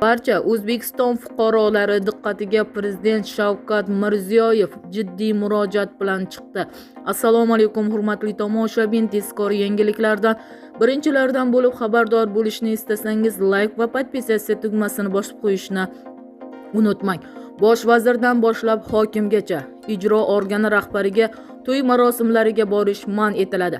Barcha O'zbekiston fuqarolari diqqatiga Prezident Shavkat Mirziyoyev jiddiy murojaat bilan chiqdi. Assalomu alaykum hurmatli tomoshabin, tezkor yangiliklardan birinchilardan bo'lib xabardor bo'lishni istasangiz like va podpisatsiya tugmasini bosib qo'yishni unutmang. Bosh vazirdan boshlab hokimgacha ijro organi rahbariga to'y marosimlariga borish man etiladi.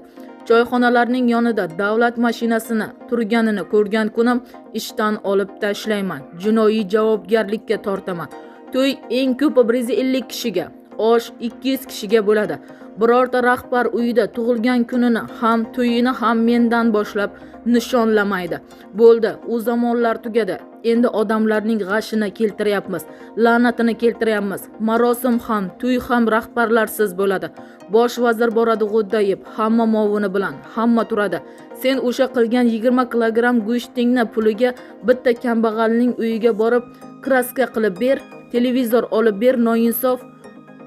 Choyxonalarning yonida davlat mashinasini turganini ko'rgan kunim ishdan olib tashlayman. Jinoiy javobgarlikka tortaman. To'y eng ko'pi 150 kishiga, osh 200 kishiga bo'ladi. Birorta rahbar uyida tug'ilgan kunini ham to'yini ham mendan boshlab nishonlamaydi. Bo'ldi, u zamonlar tugadi. Endi odamlarning g'ashini keltiryapmiz, la'natini keltiryapmiz. Marosim ham, to'y ham rahbarlarsiz bo'ladi. Bosh vazir boradi g'o'ddayib, hamma movuni bilan, hamma turadi. Sen o'sha qilgan 20 kilogramm go'shtingni puliga bitta kambag'alning uyiga borib, kraska qilib ber, televizor olib ber, noinsof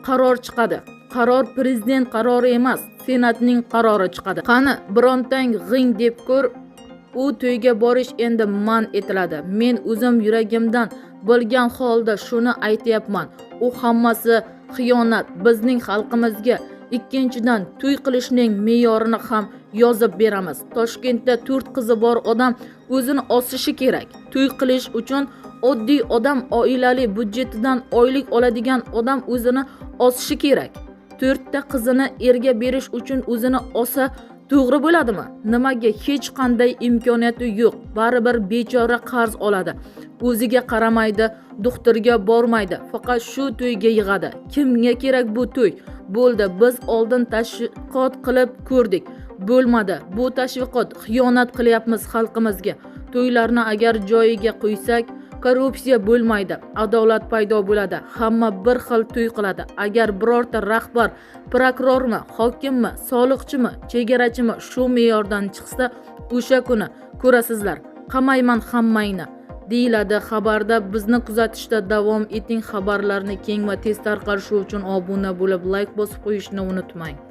qaror chiqadi. Qaror prezident qarori emas, senatning qarori chiqadi. Qani, birontang g'ing deb ko'r. U to'yga borish endi man etiladi. Men o'zim yuragimdan bilgan holda shuni aytayapman. U hammasi xiyonat. Bizning xalqimizga ikkinchidan to'y qilishning me'yorini ham yozib beramiz. Toshkentda 4 qizi bor odam o'zini osishi kerak. To'y qilish uchun oddiy odam oilali budjetidan oylik oladigan odam o'zini osishi kerak. 4 ta qizini erga berish uchun o'zini osa to'g'ri bo'ladimi? Nimaga hech qanday imkoniyati yo'q? Baribir bechora qarz oladi. O'ziga qaramaydi, doktorga bormaydi. Faqat shu to'yga yig'adi. Kimga kerak bu to'y? Bo'ldi, biz oldin tashviqot qilib ko'rdik. Bo'lmadi. Bu tashviqot xiyonat qilyapmiz xalqimizga. To'ylarni agar joyiga qo'ysak, korrupsiya bo'lmaydi, adolat paydo bo'ladi. Hamma bir xil to'y qiladi. Agar birorta rahbar, prokurormi, hokimmi, soliqchimi, chegarachimi shu me'yordan chiqsa, o'sha kuni ko'rasizlar, qamayman hammangni, deyiladi xabarda. Bizni kuzatishda davom eting. Xabarlarni keng va tez tarqalishi uchun obuna bo'lib, like bosib qo'yishni unutmang.